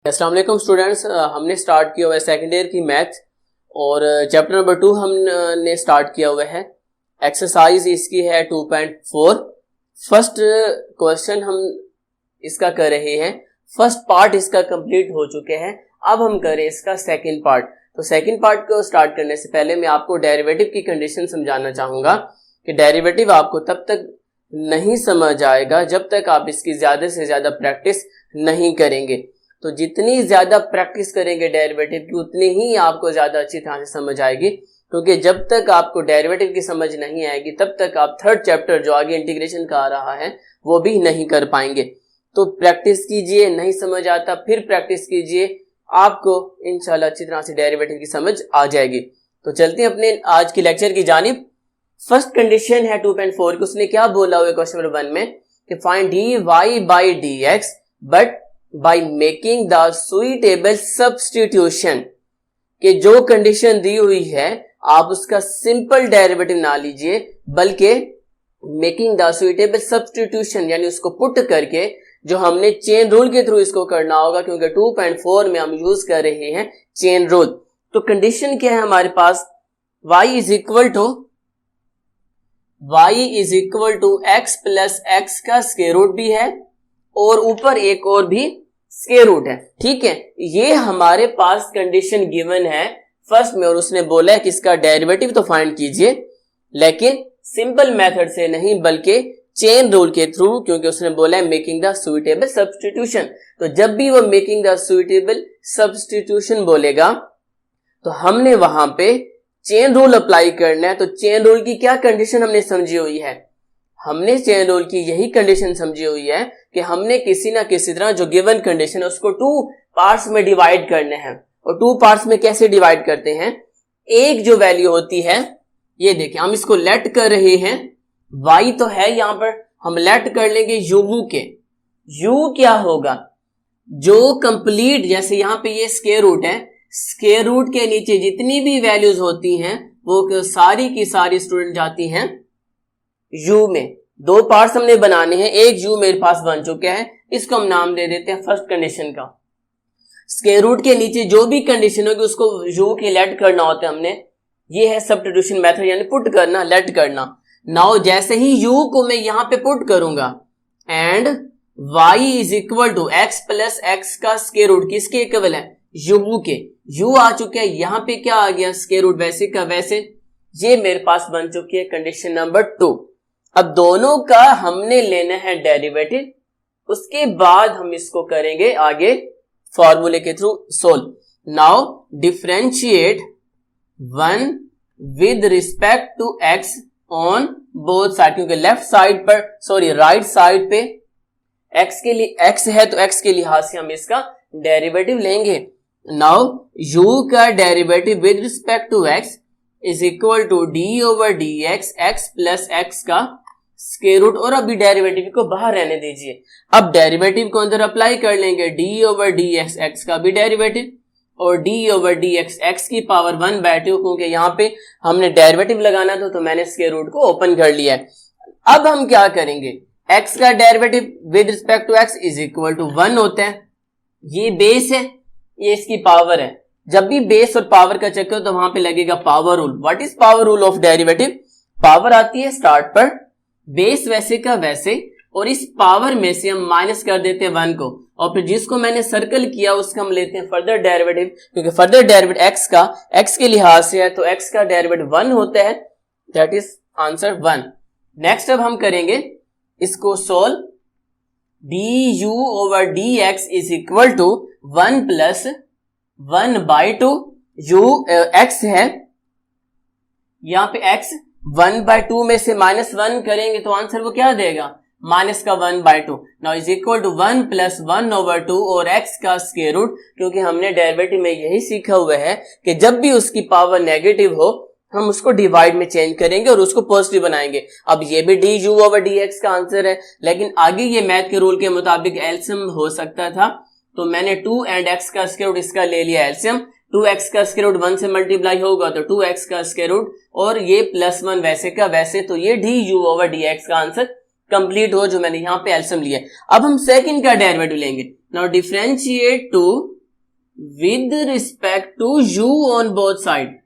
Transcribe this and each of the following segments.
अस्सलाम वालेकुम स्टूडेंट्स, हमने स्टार्ट किया हुआ है सेकेंड ईयर की मैथ और चैप्टर नंबर 2 हमने स्टार्ट किया हुआ है। एक्सरसाइज इसकी है 2.4। फर्स्ट क्वेश्चन हम इसका कर रहे हैं। फर्स्ट पार्ट इसका कंप्लीट हो चुके हैं। अब हम करें इसका सेकंड पार्ट। तो सेकंड पार्ट को स्टार्ट करने से पहले मैं आपको डेरिवेटिव की कंडीशन समझाना चाहूँगा कि डेरिवेटिव आपको तब तक नहीं समझ आएगा जब तक आप इसकी ज़्यादा से ज़्यादा प्रैक्टिस नहीं करेंगे। तो जितनी ज़्यादा प्रैक्टिस करेंगे डेरिवेटिव की उतनी ही आपको ज़्यादा अच्छी तरह से समझ आएगी, क्योंकि जब तक आपको डेरिवेटिव की समझ नहीं आएगी तब तक आप थर्ड चैप्टर जो आगे इंटीग्रेशन का आ रहा है वो भी नहीं कर पाएंगे। तो प्रैक्टिस कीजिए, नहीं समझ आता फिर प्रैक्टिस कीजिए, आपको इंशाल्लाह अच्छी तरह से डेरिवेटिव की समझ आ जाएगी। तो चलते हैं अपने आज की लेक्चर की जानिब। फर्स्ट कंडीशन है 2.4 की। उसने क्या बोला हुआ है क्वेश्चन नंबर 1 में कि find d y by d x but by making the suitable substitution. कि जो कंडीशन दी हुई है आप उसका सिंपल डेरिवेटिव ना लीजिए बल्कि मेकिंग द सुइटेबल सब्स्टिट्यूशन यानी उसको पुट करके, जो हमने चेन रूल के थ्रू इसको करना होगा क्योंकि 2.4 में हम यूज कर रहे हैं चेन रूल। तो कंडीशन क्या है हमारे पास, y is equal to x plus x का स्क्वायर रूट भी है और ऊपर एक और भी स्क्वायर रूट है। ठीक है, ये हमारे पास कंडीशन गिवन है फर्स्ट में और उसने बोला है कि इसका डेरिवेटिव तो फाइंड कीजिए लेकिन सिंपल मेथड से नहीं बल्कि चेन रूल के थ्रू, क्योंकि उसने बोला है मेकिंग द सुइटेबल सब्स्टिट्यूशन। तो जब भी वो मेकिंग द सुइटेबल सब्स्टिट्यूशन बोलेगा तो हमने वहां पे चेन रूल अप्लाई करना है। तो चेन रूल की क्या कंडीशन हमने समझी हुई है, हमने चेन रूल की यही कंडीशन समझी हुई है कि हमने किसी ना किसी तरह जो गिवन कंडीशन है उसको 2 पार्ट्स में डिवाइड करने हैं। और 2 पार्ट्स में कैसे डिवाइड करते हैं, एक जो वैल्यू होती है, ये देखिए हम इसको लेट कर रहे हैं, y तो है यहां पर, हम लेट कर लेंगे u के। u क्या होगा, जो कंप्लीट, जैसे यहां पे ये स्क्वायर रूट है, स्क्वायर रूट के नीचे जितनी भी वैल्यूज होती हैं वो सारी की सारी स्टूडेंट जाती हैं u में। 2 पार्ट्स हमने बनाने हैं, एक u मेरे पास बन चुका है, इसको हम नाम दे देते हैं फर्स्ट कंडीशन का। स्क्वायर रूट के नीचे जो भी कंडीशन होगी उसको u के लेट करना होता है हमने, ये है सब्स्टिट्यूशन मेथड यानी पुट करना, लेट करना। नाउ जैसे ही u को मैं यहां पे पुट करूंगा and y is equal to x plus x का स्क्वायर रूट, किसके इक्वल है, u के। u आ चुके हैं, यहां पे क्या आ गया, स्क्वायर रूट वैसे का वैसे। ये मेरे पास बन चुकी है कंडीशन नंबर 2। अब दोनों का हमने लेना है डेरिवेटिव, उसके बाद हम इसको करेंगे आगे फॉर्मूले के through solve. Now differentiate 1 with respect to x on both side, क्योंकि लेफ्ट साइड पर राइट साइड पे x के लिए x है तो x के लिहाज से हम इसका डेरिवेटिव लेंगे। नाउ u का derivative with respect to x is equal to d over d x, x plus x का स्क्वायर रूट, और अभी डेरिवेटिव को बाहर रहने दीजिए। अब डेरिवेटिव को अंदर अप्लाई कर लेंगे, D over d x, x का भी डेरिवेटिव, और D over d x, x की पावर 1/2, क्योंकि यहाँ पे हमने डेरिवेटिव लगाना था तो मैंने स्क्वायर रूट को ओपन कर लिया है। अब हम क्या करेंगे, x का derivative with respect to x is equal to 1 होता है, ये बेस है, ये इसकी पावर है। जब भी बेस और पावर का चक्कर तो वहां पे लगेगा power rule. What is power rule of derivative, power आती है स्टार्ट पर, बेस वैसे का वैसे, और इस पावर में से हम माइनस कर देते हैं 1 को, और फिर जिसको मैंने सर्कल किया उसका हम लेते हैं फर्दर डेरिवेटिव, क्योंकि फर्दर डेरिवेटिव x का x के लिहाज से है तो x का डेरिवेटिव 1 होता है, दैट इज आंसर 1। नेक्स्ट अब हम करेंगे इसको solve. du over dx is equal to 1 plus 1/2, x है, यहां पे x 1/2 में से -1 करेंगे तो आंसर वो क्या देगा, माइनस का 1/2। Now is equal to 1 plus 1/2 और x का स्क्वायर रूट, क्योंकि हमने डेरिवेटिव में यही सीखा हुआ है कि जब भी उसकी पावर नेगेटिव हो हम उसको डिवाइड में चेंज करेंगे और उसको पॉजिटिव बनाएंगे। अब ये भी D you over d x का आंसर है, लेकिन आगे ये मैथ के रूल के मुताबिक एलसीएम हो सकता था, तो मैंने 2 एंड x का स्क्वायर रूट इसका ले लिया एलसीएम। 2x का स्क्वायर रूट 1 से मल्टीप्लाई होगा तो 2x का स्क्वायर रूट, और ये +1 वैसे का वैसे, तो ये D you over d x का आंसर कंप्लीट हो जो मैंने यहाँ पे एलसीएम लिया। अब हम सेकंड का डेरिवेटिव लेंगे, now differentiate two with respect to u on both side.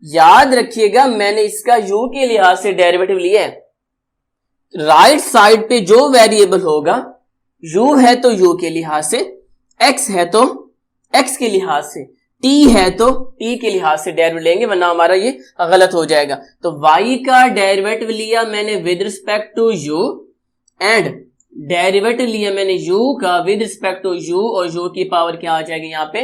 याद रखिएगा मैंने इसका u के लिहाज से डेरिवेटिव लिया है। राइट साइड पे जो वेरिएबल होगा u है तो u के लिहाज से, x है तो x के लिहाज से, t है तो t के लिहाज से डेरिवेटिव लेंगे, वरना हमारा ये गलत हो जाएगा। तो y का डेरिवेटिव लिया मैंने with respect to u and derivative लिया मैंने u का विद रिस्पेक्ट टू u, और u की पावर क्या आ जाएगी यहाँ पे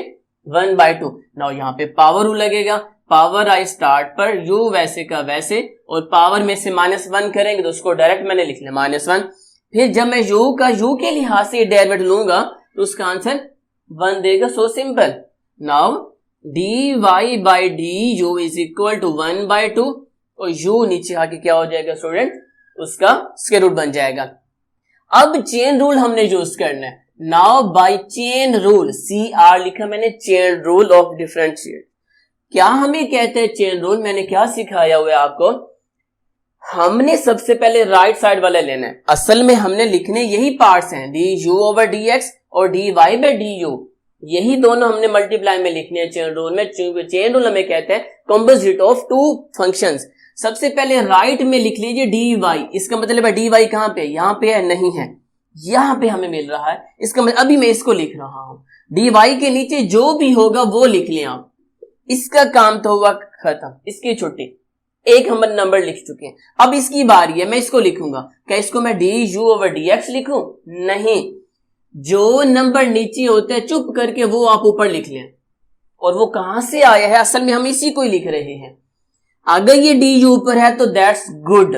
1/2। नाउ यहाँ पे पावर लगेगा, पावर आई स्टार्ट पर u वैसे का वैसे, और पावर में से -1 करेंगे तो उसको डायरेक्ट मैंने लिख लिया -1। फिर जब मैं u का u के लिहाज से डेरिवेटिव लूंगा तो उसका आंसर 1 देगा। So simple. Now dy by du is equal to 1/2, और u नीचे आके क्या हो जाएगा स्टूडेंट, उसका स्क्वायर रूट बन जाएगा। अब चेन रूल हमने यूज करना है। Now by chain rule, CR लिखा मैंने, चेन रूल ऑफ डिफरेंशिएट। क्या हमें कहते हैं चेन रूल, मैंने क्या सिखाया हुआ है आपको, हमने सबसे पहले राइट साइड वाला लेना है। असल में हमने लिखने यही पार्ट्स हैं, du/dx और dy/du, यही दोनों हमने मल्टीप्लाई में लिखने हैं चेन रूल में। चेन रूल हमें कहते हैं कंपोजिट ऑफ टू फंक्शंस। सबसे पहले राइट में लिख लीजिए dy, इसका मतलब है dy कहां पे, यहां पे है, नहीं है, यहां पे हमें मिल रहा है, इसका मतलब अभी मैं इसको लिख रहा हूं। dy के नीचे जो भी होगा वो लिख लिया आप, इसका काम तो हुआ खत्म, इसकी छुट्टी, एक हम नंबर लिख चुके हैं। अब इसकी बारी है, मैं इसको लिखूंगा। क्या इसको मैं du/dx लिखूं? नहीं, जो नंबर नीचे होता है चुप करके वो आप ऊपर लिख लें। और वो कहां से आया है, असल में हम इसी को ही लिख रहे हैं। अगर ये du ऊपर है तो दैट्स गुड,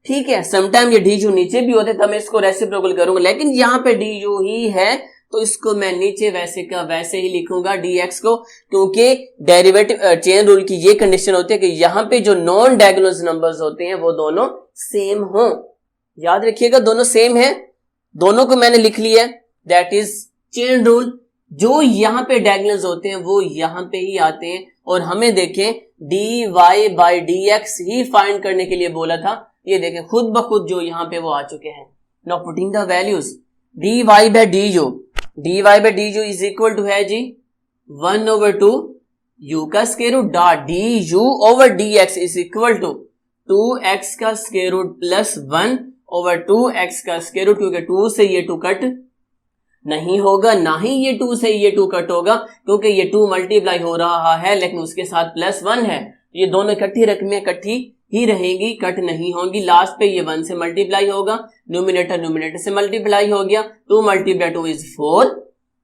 ठीक है। समटाइम ये du नीचे भी होते तो मैं इसको रेसिप्रोकल करूंगा, लेकिन यहां पे du ही है तो इसको मैं नीचे वैसे का वैसे ही लिखूंगा dx को, क्योंकि डेरिवेटिव चेन रूल की ये कंडीशन होती है कि यहां पे जो नॉन डायगोनल नंबर्स होते हैं वो दोनों सेम हो। याद रखिएगा दोनों सेम है, दोनों को मैंने लिख लिया, दैट इज चेन रूल। जो यहां पे डायगोनल्स होते हैं वो यहां पे ही आते हैं, और हमें देखें dy/dx ही फाइंड करने के लिए बोला था, ये देखें खुद ब खुद जो यहां पे वो आ चुके हैं। Now putting the values, dy/du is equal to है जी 1/2 u का square root dot du/dx is equal to 2x का स्क्वायर रूट प्लस 1/2x का स्क्वायर रूट, क्योंकि 2 से ये 2 कट नहीं होगा, ना ही ये 2 से ये 2 कट होगा, क्योंकि ये 2 मल्टीप्लाई हो रहा है लेकिन उसके साथ +1 है। ये दोनों इकट्ठी रकमें इकट्ठी ही रहेंगी, कट नहीं होंगी। लास्ट पे ये 1 से मल्टीप्लाई होगा, न्यूमिनेटर से मल्टीप्लाई हो गया, 2 × 2 इज 4।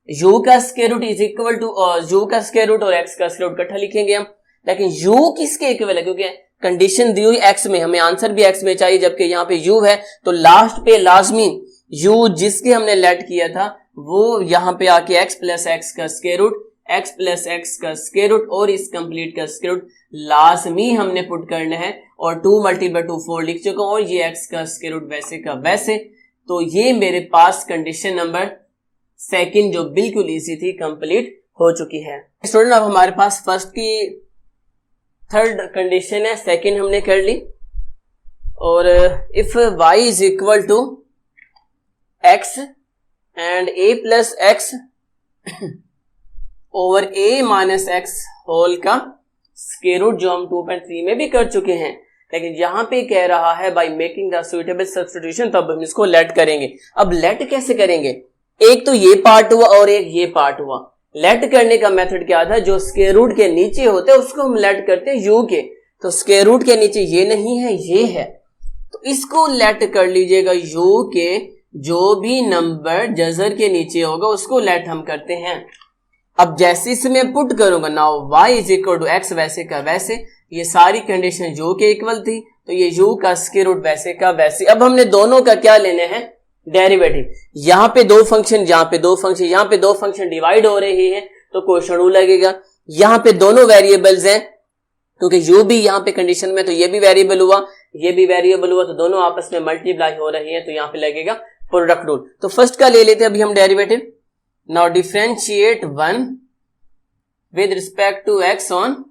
u का square root is equal to u का स्क्वायर रूट और x का स्क्वायर रूट इकट्ठा लिखेंगे हम, लेकिन u किसके इक्वल है, क्योंकि कंडीशन दी हुई x में, हमें आंसर भी x में चाहिए, जबकि यहाँ पे u है तो लास्ट पे लाजमी u जिसके हमने लेट किया था वो यहाँ पे आके x प्लस एक्स का square root, x plus x का स्क्वायर रूट और इस कंप्लीट का स्क्वायर रूट लाजमी हमने पुट करना है। और 2 × 2 4 लिख चुका हूं, और ये x का स्क्वायर रूट वैसे का वैसे। तो ये मेरे पास कंडीशन नंबर सेकंड जो बिल्कुल इजी थी कंप्लीट हो चुकी है। स्टूडेंट अब हमारे पास फर्स्ट की थर्ड कंडीशन है, सेकंड हमने कर ली। और if y is equal to x and a plus x over a minus x whole का स्क्वायर रूट, जो हम 2.3 में भी कर चुके हैं, लेकिन यहां पे कह रहा है by making the suitable substitution, तब हम इसको लेट करेंगे। अब लेट कैसे करेंगे, एक तो ये पार्ट हुआ और एक ये पार्ट हुआ। लेट करने का मेथड क्या था, जो स्क्वायर रूट के नीचे होते हैं उसको हम लेट करते हैं u के, तो स्क्वायर रूट के नीचे ये नहीं है ये है, तो इसको लेट कर लीजिएगा u के, जो भी नंबर जजर के नीचे होगा उसको लेट हम करते हैं। अब जैसे इसमें पुट करूंगा, now y is equal to x वैसे का वैसे, ये सारी कंडीशन u के इक्वल थी तो ये u का स्क्वायर रूट वैसे का वैसे। अब हमने दोनों का क्या लेने हैं, डेरिवेटिव। यहाँ पे 2 फंक्शन, यहाँ पे 2 फंक्शन, यहाँ पे 2 फंक्शन डिवाइड हो रहे हैं तो क्वेश्चन रूल लगेगा। यहाँ पे दोनों वेरिएबल्स हैं, क्योंकि u भी यहाँ पे कंडीशन में, तो ये भी वेरिएबल हुआ, ये भी वेरिएबल हुआ, तो दोनों आपस में मल्टीप्लाई हो रहे हैं, तो यहाँ पे लगेगा प्रोडक्ट रूल। तो फर्स्ट का ले लेते हैं अभी हम derivative. Now differentiate 1 with respect to x on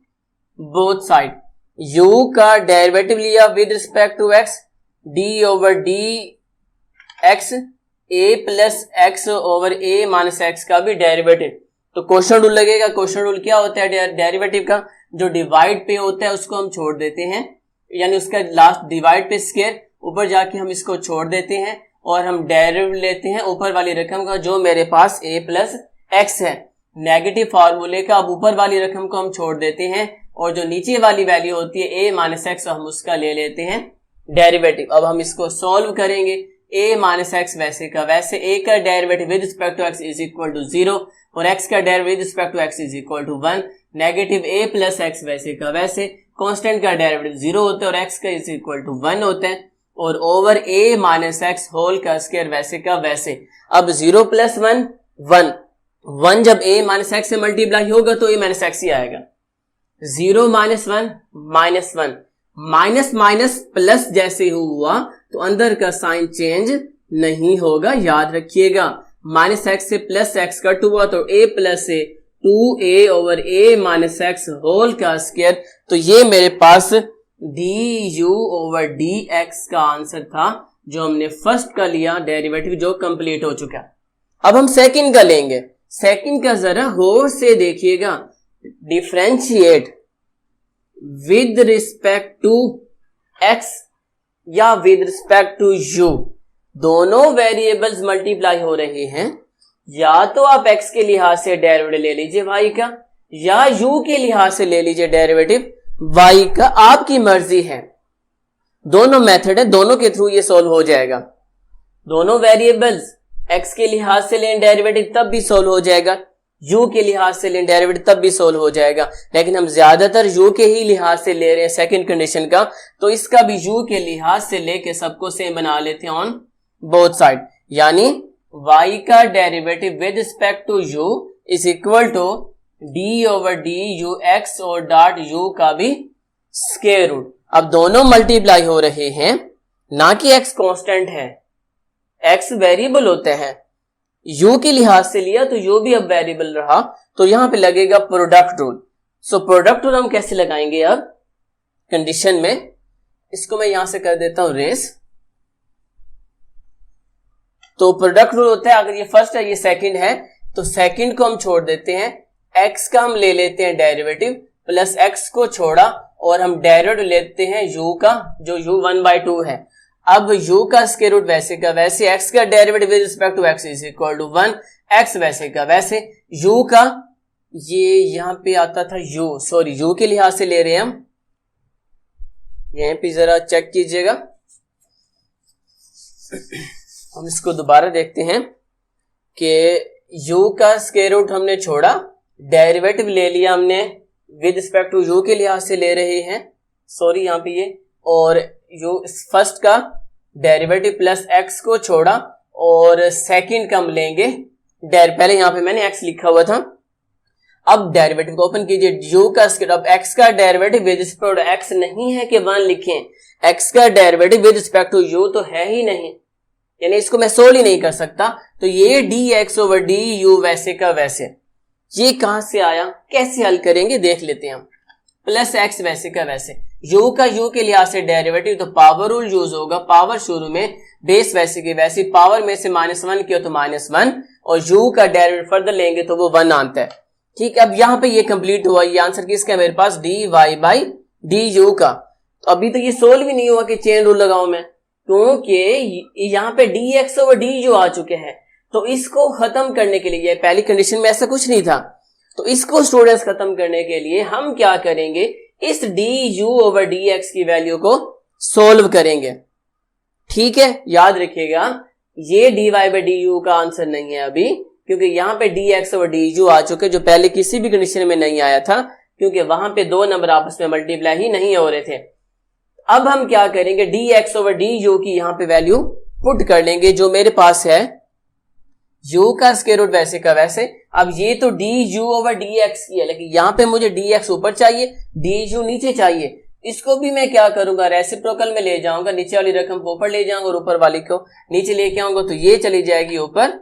both side. u का डेरिवेटिव लिया with respect to x, d/dx a plus x over a minus x का भी डेरिवेटिव। तो क्वेश्चन रूल लगेगा। क्वेश्चन रूल क्या होता है डेरिवेटिव का? जो डिवाइड पे होता है उसको हम छोड़ देते हैं, यानी उसका लास्ट डिवाइड पे स्क्वायर, ऊपर जाके हम इसको छोड़ देते हैं और हम डेरिवेटिव लेते हैं ऊपर वाली रकम का जो मेरे पास a प्लस एक्स है। नेगेटिव फार्मूले का अब ऊपर वाली रकम को हम छोड़ देते हैं और जो नीचे वाली वैल्यू होती है a माइनस एक्स हम उसका ले लेते हैं डेरिवेटिव। अब हम इसको सॉल्व करेंगे। a माइनस एक्स वैसे का वैसे, a का derivative with respect to x is equal to 0 और x का derivative with respect to x is equal to 1। Negative a plus x वैसे का वैसे, कांस्टेंट का डेरिवेटिव 0 होता है और x का इज इक्वल टू 1 होता है, और over a minus x whole का स्क्वायर वैसे का वैसे। अब 0 प्लस 1 1, 1 जब a माइनस एक्स से मल्टीप्लाई होगा तो a माइनस एक्स ही आएगा। 0 minus 1 minus 1, minus minus plus जैसे हुआ तो अंदर का साइन चेंज नहीं होगा, याद रखिएगा। माइनस एक्स से प्लस एक्स कट हुआ तो a plus a 2a over a minus x whole का स्क्वायर। तो ये मेरे पास du ओवर dx का आंसर था जो हमने फर्स्ट का लिया डेरिवेटिव, जो कंप्लीट हो चुका। अब हम सेकंड का लेंगे। सेकंड का जरा गौर से देखिएगा। Differentiate with respect to x या विद रिस्पेक्ट टू u, दोनों वेरिएबल्स मल्टीप्लाई हो रहे हैं। या तो आप x के लिहाज से डेरिवेटिव ले लीजिए y का, या u के लिहाज से ले लीजिए डेरिवेटिव y का, आपकी मर्जी है। दोनों मेथड है, दोनों के थ्रू ये सॉल्व हो जाएगा। दोनों वेरिएबल्स x के लिहाज से लें डेरिवेटिव तब भी सॉल्व हो जाएगा, u के लिहाज से लें डेरिवेटिव तब भी सॉल्व हो जाएगा। लेकिन हम ज्यादातर u के ही लिहाज से ले रहे हैं सेकंड कंडीशन का, तो इसका भी u के लिहाज से लेके सबको सेम बना लेते हैं ऑन बोथ साइड। यानी y का derivative with respect to u is equal to d over d u x और डॉट u का भी स्क्वायर रूट। अब दोनों मल्टीप्लाई हो रहे हैं, ना कि x कांस्टेंट है, x वेरिएबल होते हैं। u के लिहाज से लिया तो u भी अब वेरिएबल रहा, तो यहां पे लगेगा product rule. So product rule हम कैसे लगाएंगे अब कंडीशन में? इसको मैं यहां से कर देता हूं रेस। तो प्रोडक्ट रूल होता है, अगर ये फर्स्ट है ये सेकंड है तो सेकंड को हम छोड़ देते हैं, x का हम ले लेते हैं डेरिवेटिव, प्लस x को छोड़ा और हम डेरिवेटिव लेते हैं u का, जो u 1/2 है। अब u का स्क्वायर रूट वैसे का वैसे, x का derivative with respect to x is equal to 1, x वैसे का वैसे। u का ये यहां पे आता था u के लिहाज से ले रहे हैं हम, यहां पे जरा चेक कीजिएगा। हम इसको दोबारा देखते हैं कि u का स्क्वायर रूट हमने छोड़ा, डेरिवेटिव ले लिया हमने विद रिस्पेक्ट टू u के लिहाज से ले रहे हैं, यहाँ पे ये, और u फर्स्ट का डेरिवेटिव प्लस x को छोड़ा और सेकंड का हम लेंगे पहले यहाँ पे मैंने x लिखा हुआ था। अब डेरिवेटिव को ओपन कीजिए, u का स्क्वायर, अब x का derivative with respect to x नहीं है कि 1 लिखें, x का derivative with respect to u तो है ही नहीं, यानी इसको मैं सोल्व ही नहीं कर सकता। तो ये dx ओवर du वैसे का वैसे, ये कहां से आया, कैसे हल करेंगे देख लेते हैं हम। प्लस x वैसे का वैसे, u का u के लिहाज से डेरिवेटिव तो पावर रूल यूज होगा, पावर शुरू में, बेस वैसे की वैसी, पावर में से -1 किया तो -1 और u का डेरिवेटिव फर्दर लेंगे तो वो 1 आता है। ठीक है, अब यहाँ पे ये कंप्लीट हुआ, ये आंसर किसका है मेरे पास, dy du का। तो अभी तो ये सोल्व भी नहीं हुआ कि चेन रूल लगाऊं मैं, क्योंकि यहाँ पे dx ओवर du आ चुके हैं। तो इसको खत्म करने के लिए, पहली कंडीशन में ऐसा कुछ नहीं था, तो इसको स्टूडेंट्स खत्म करने के लिए हम क्या करेंगे, इस du ओवर dx की वैल्यू को सोल्व करेंगे। ठीक है, याद रखिएगा ये dy बाई du का आंसर नहीं है अभी, क्योंकि यहाँ पे dx ओवर du आ चुके, जो पहले किसी भी कंडीशन में नहीं आया था, क्योंकि वहां पे दो नंबर आपस में मल्टीप्लाई ही नहीं हो रहे थे। अब हम क्या करेंगे, dx ओवर du की यहाँ पे वैल्यू पुट कर लेंगे, जो मेरे पास है u का स्क्वायर रूट वैसे का वैसे। अब ये तो du ओवर dx की है, लेकिन यहाँ पे मुझे dx ऊपर चाहिए, du नीचे चाहिए। इसको भी मैं क्या करूंगा, रेसिप्रोकल में ले जाऊंगा, नीचे वाली रकम को ऊपर ले जाऊंगा और ऊपर वाली को नीचे लेके आऊंगा, तो ये चली जाएगी ऊपर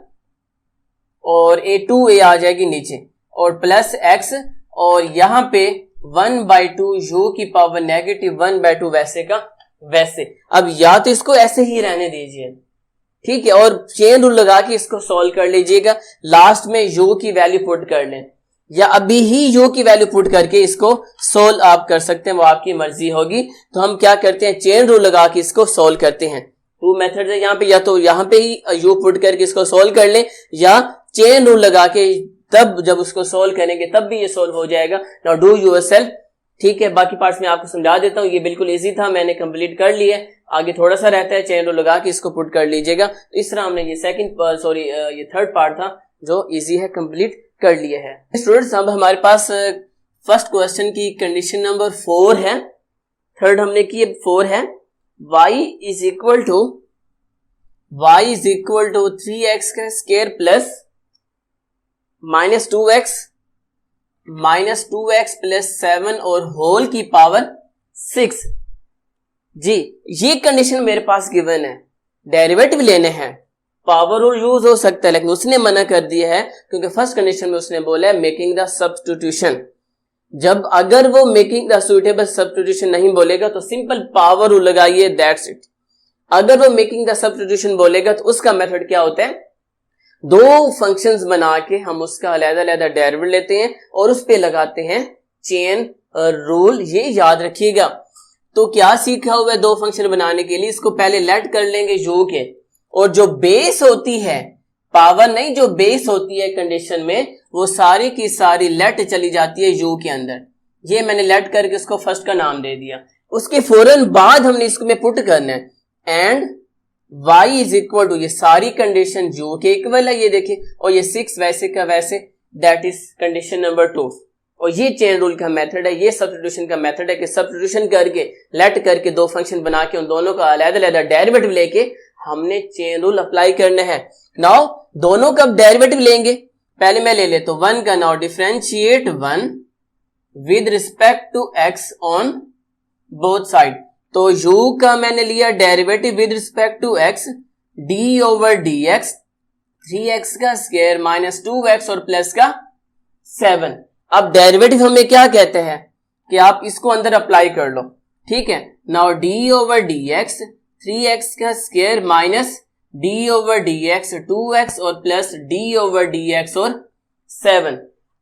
और a2a आ जाएगी नीचे, और प्लस x, और यहाँ पे 1/2 u की पावर नेगेटिव 1/2 वैसे का वैसे। अब या तो इसको ऐसे ही रहने दीजिए, ठीक है, और चेन रूल लगा के इसको सॉल्व कर लीजिएगा। लास्ट में यू की वैल्यू पुट कर लें, या अभी ही यू की वैल्यू पुट करके इसको सोल्व आप कर सकते हैं, वो आपकी मर्जी होगी। तो हम क्या करते हैं, चेन रूल लगा के इसको सोल्व करते हैं। टू मेथड है यहाँ पे, या तो यहाँ पे ही यू पुट करके इसको सोल्व कर लें, या चेन रूल लगा के तब जब उसको सोल्व करेंगे तब भी ये सोल्व हो जाएगा। Now do yourself. ठीक है, बाकी पार्ट्स में आपको समझा देता हूँ। ये बिल्कुल इजी था, मैंने कंप्लीट कर लिया। आगे थोड़ा सा रहता है, चेन रूल लगा के इसको पुट कर लीजिएगा। तो इस तरह हमने ये थर्ड पार्ट था जो इजी है, कंप्लीट कर लिया है। स्टूडेंट्स, अब हमारे पास फर्स्ट क्वेश्चन की कंडीशन नंबर 4 है। थर्ड हमने की 4 है, y is equal to 3x का स्क्वायर प्लस -2x प्लस 7 और होल की पावर 6। जी, ये कंडीशन मेरे पास गिवन है, डेरिवेटिव लेने हैं। पावर रूल यूज हो सकता है, लेकिन उसने मना कर दिया है क्योंकि फर्स्ट कंडीशन में उसने बोला है मेकिंग द सब्स्टिट्यूशन। जब अगर वो मेकिंग द सुटेबल सब्स्टिट्यूशन नहीं बोलेगा तो सिंपल पावर रूल लगाइए, दैट्स इट। अगर वो मेकिंग द सब्स्टिट्यूशन बोलेगा तो उसका मेथड क्या होता है, दो फंक्शंस बना के हम उसका अलग-अलग डेरिवेटिव लेते हैं और उस पे लगाते हैं चेन रूल। ये याद रखिएगा। तो क्या सीखा हुआ है, दो फंक्शन बनाने के लिए इसको पहले लेट कर लेंगे यू के, और जो बेस होती है, पावर नहीं, जो बेस होती है कंडीशन में, वो सारी की सारी लेट चली जाती है यू के अंदर। ये मैंने लेट करके उसको फर्स्ट का नाम दे दिया। उसके फौरन बाद हमने इसको में पुट करना है, and y is equal to, ये सारी कंडीशन यू के इक्वल है, ये देखिए, और ये 6 वैसे का वैसे, दैट इज कंडीशन नंबर 2। और ये चेन रूल का मेथड है, ये सब्स्टिट्यूशन का मेथड है कि सब्स्टिट्यूशन करके लेट करके दो फंक्शन बना के उन दोनों का अलग-अलग डेरिवेटिव लेके हमने चेन रूल अप्लाई करना है। नाउ दोनों का डेरिवेटिव लेंगे, पहले मैं ले लेता हूं 1 का। Now differentiate 1 with respect to x on both side. तो u का मैंने लिया derivative with respect to x, d over dx, 3x का स्क्वायर माइनस 2x और प्लस का 7। अब डेरिवेटिव हमें क्या कहते हैं कि आप इसको अंदर अप्लाई कर लो, ठीक है। Now d over dx, 3x का square minus d over dx, 2x और प्लस d ओवर dx और 7।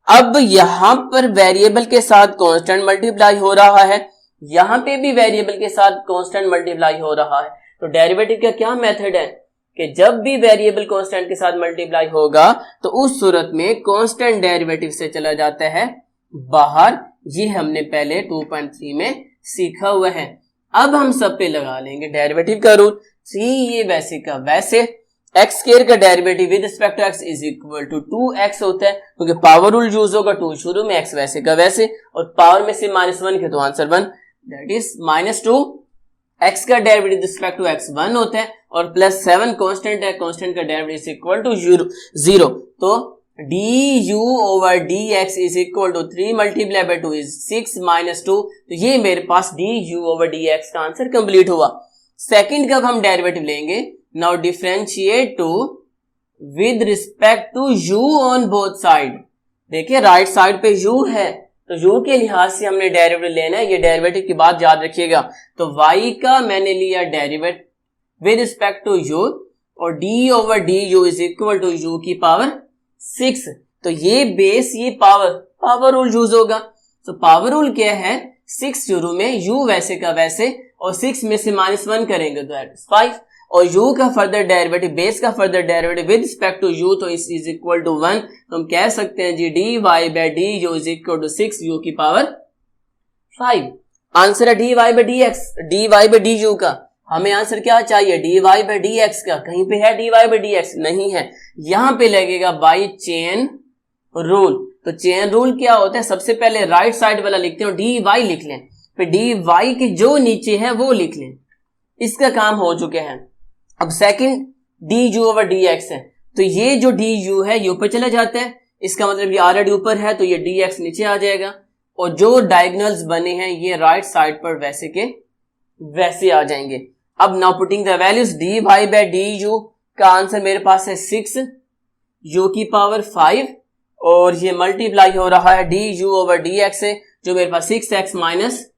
अब यहां पर वेरिएबल के साथ कांस्टेंट मल्टीप्लाई हो रहा है, यहां पे भी वेरिएबल के साथ कांस्टेंट मल्टीप्लाई हो रहा है। तो डेरिवेटिव का क्या मेथड है कि जब भी वेरिएबल कांस्टेंट के साथ मल्टीप्लाई होगा तो उस सूरत में कांस्टेंट डेरिवेटिव से चला जाता है बाहर। ये हमने पहले 2.3 में सीखा हुआ है। अब हम सब पे लगा लेंगे डेरिवेटिव का रूल। 3 ये वैसे का वैसे, एक्स स्क्वायर का derivative with respect to x is equal to 2x होता है, क्योंकि पावर रूल यूज होगा 2 शुरू में, x वैसे का वैसे, और पावर में से -1 के तो आंसर 1, दैट इज -2। x का डेरिवेटिव रिस्पेक्ट टू x 1 होता है, और प्लस 7 कांस्टेंट है, कांस्टेंट का डेरिवेटिव इज इक्वल टू 0। तो du over dx is equal to 3 multiply by 2 is 6 minus 2। तो ये मेरे पास du ओवर dx का आंसर कंप्लीट हुआ। सेकंड का हम डेरिवेटिव लेंगे। Now differentiate 2 with respect to u on both side. देखिए राइट साइड पे u है, तो u के लिहाज से हमने डेरिवेटिव लेना है। ये डेरिवेटिव की बात याद रखिएगा। तो y का मैंने लिया derivative with respect to u, और d over du is equal to u की पावर 6। तो ये बेस, ये पावर रूल यूज होगा। तो पावर रूल क्या है, 6 शुरू में, u वैसे का वैसे, और 6 में से -1 करेंगे तो दैट इज 5, और u का फर्दर डेरिवेटिव, बेस का further derivative with respect to u, तो इज इक्वल टू 1। तो हम कह सकते हैं जी dy by du is equal to 6 u की पावर 5। आंसर है dy बाय du का। हमें आंसर क्या चाहिए, dy बाय dx का। कहीं पे है dy बाय dx? नहीं है। यहां पे लगेगा बाय चेन रूल। तो चेन रूल क्या होता है, सबसे पहले राइट साइड वाला लिखते हैं और dy लिख लें, फिर dy के जो नीचे है वो लिख लें। इसका काम हो चुके हैं। अब सेकंड du ओवर dx है, तो ये जो du है ये ऊपर चला जाता है, इसका मतलब ये ऑलरेडी ऊपर है, तो ये dx नीचे आ जाएगा, और जो डायगोनल्स बने हैं ये राइट साइड पर वैसे के वैसे आ जाएंगे। अब now putting the values, dy by du का आंसर मेरे पास है 6 u की पावर 5, और ये मल्टीप्लाई हो रहा है du ओवर dx से, जो मेरे पास 6x माइनस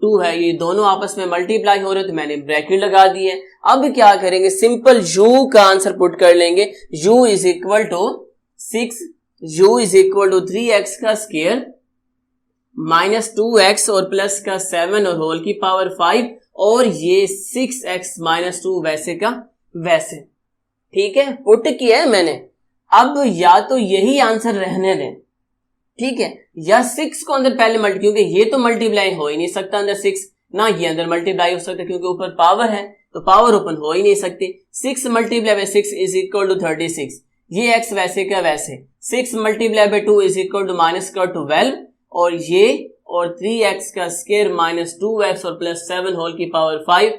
2 है, ये दोनों आपस में मल्टीप्लाई हो रहे, तो मैंने ब्रैकेट लगा दी है। अब क्या करेंगे, सिंपल u का आंसर पुट कर लेंगे। u is equal to 6, u is equal to 3x का स्क्वायर माइनस 2x और प्लस का 7 और होल की पावर 5, और ये 6x माइनस 2 वैसे का वैसे। ठीक है, पुट किया है मैंने। अब या तो यही आंसर रहने दें, ठीक है, या 6 को अंदर पहले क्योंकि ये तो मल्टीप्लाई हो ही नहीं सकता अंदर 6, ना ये अंदर मल्टीप्लाई हो सकता क्योंकि ऊपर पावर है, तो पावर ओपन हो ही नहीं सकती। 6 multiply by 6 is equal to 36, ये x वैसे का वैसे। 6 multiply by 2 is equal to minus का 12, और ये और 3x का स्क्वायर माइनस 2x और प्लस 7 होल की पावर 5,